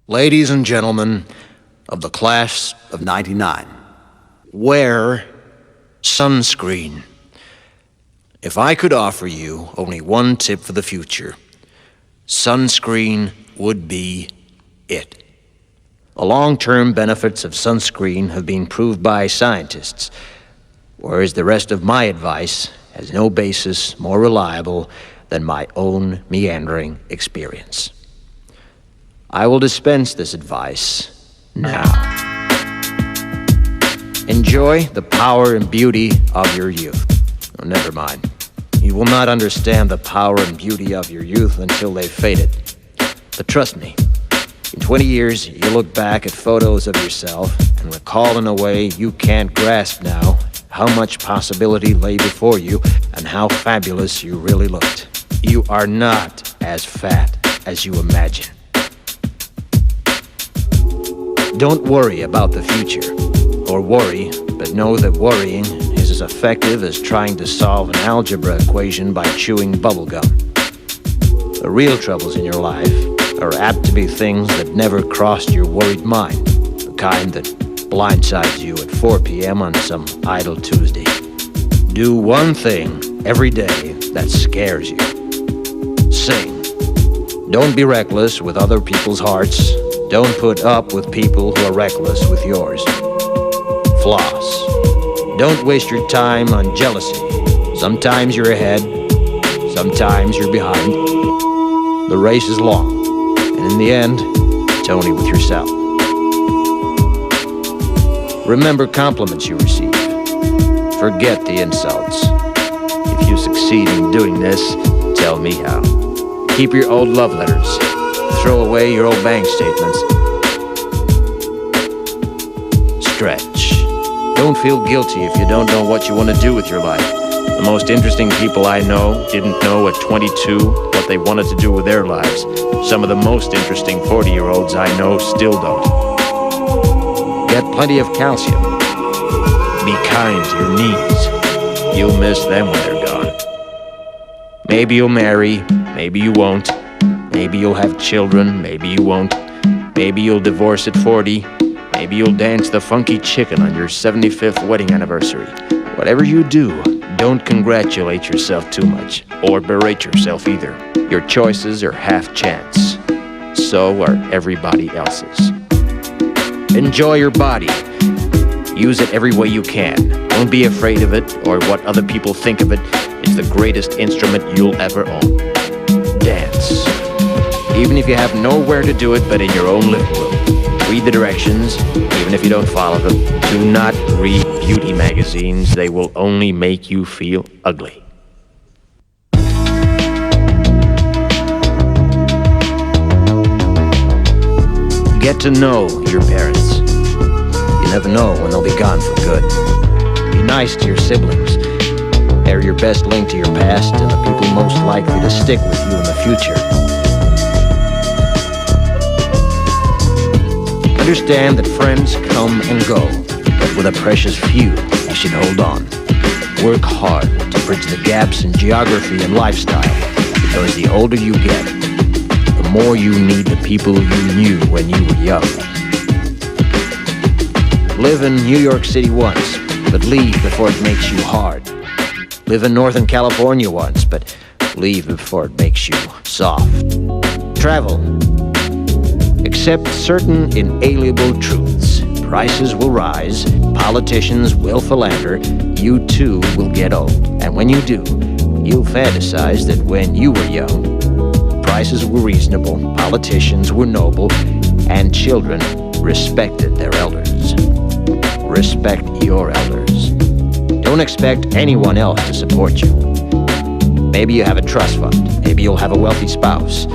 Ladies and gentlemen of the class of '99, wear sunscreen. If I could offer you only one tip for the future, sunscreen would be it. The long-term benefits of sunscreen have been proved by scientists, whereas the rest of my advice has no basis more reliable than my own meandering experience. I will dispense this advice now. Enjoy the power and beauty of your youth. Oh, never mind. You will not understand the power and beauty of your youth until they've faded. But trust me, in 20 years, you'll look back at photos of yourself and recall in a way you can't grasp now how much possibility lay before you and how fabulous you really looked. You are not as fat as you imagine. Don't worry about the future, or worry, but know that worrying is as effective as trying to solve an algebra equation by chewing bubblegum. The real troubles in your life are apt to be things that never crossed your worried mind, the kind that blindsides you at 4 p.m. on some idle Tuesday. Do one thing every day that scares you. Sing. Don't be reckless with other people's hearts. Don't put up with people who are reckless with yours. Floss. Don't waste your time on jealousy. Sometimes you're ahead, sometimes you're behind. The race is long, and in the end, it's only with yourself. Remember compliments you receive. Forget the insults. If you succeed in doing this, tell me how. Keep your old love letters. Throw away your old bank statements. Stretch. Don't feel guilty if you don't know what you want to do with your life. The most interesting people I know didn't know at 22 what they wanted to do with their lives. Some of the most interesting 40-year-olds I know still don't. Get plenty of calcium. Be kind to your knees. You'll miss them when they're gone. Maybe you'll marry, maybe you won't. Maybe you'll have children, maybe you won't. Maybe you'll divorce at 40. Maybe you'll dance the funky chicken on your 75th wedding anniversary. Whatever you do, don't congratulate yourself too much, or berate yourself either. Your choices are half chance. So are everybody else's. Enjoy your body. Use it every way you can. Don't be afraid of it or what other people think of it. It's the greatest instrument you'll ever own. Dance. Even if you have nowhere to do it but in your own living room. Read the directions, even if you don't follow them. Do not read beauty magazines. They will only make you feel ugly. Get to know your parents. You never know when they'll be gone for good. Be nice to your siblings. They're your best link to your past and the people most likely to stick with you in the future. Understand that friends come and go, but with a precious few, you should hold on. Work hard to bridge the gaps in geography and lifestyle, because the older you get, the more you need the people you knew when you were young. Live in New York City once, but leave before it makes you hard. Live in Northern California once, but leave before it makes you soft. Travel. Accept certain inalienable truths. Prices will rise, politicians will philander, you too will get old. And when you do, you'll fantasize that when you were young, prices were reasonable, politicians were noble, and children respected their elders. Respect your elders. Don't expect anyone else to support you. Maybe you have a trust fund, maybe you'll have a wealthy spouse.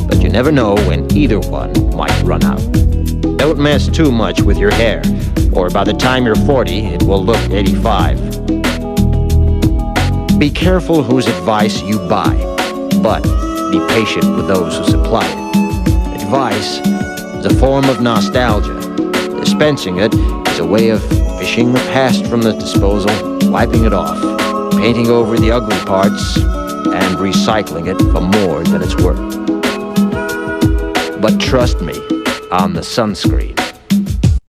But you never know when either one might run out. Don't mess too much with your hair, or by the time you're 40, it will look 85. Be careful whose advice you buy, but be patient with those who supply it. Advice is a form of nostalgia. Dispensing it is a way of fishing the past from the disposal, wiping it off, painting over the ugly parts, and recycling it for more than it's worth. But trust me on the sunscreen.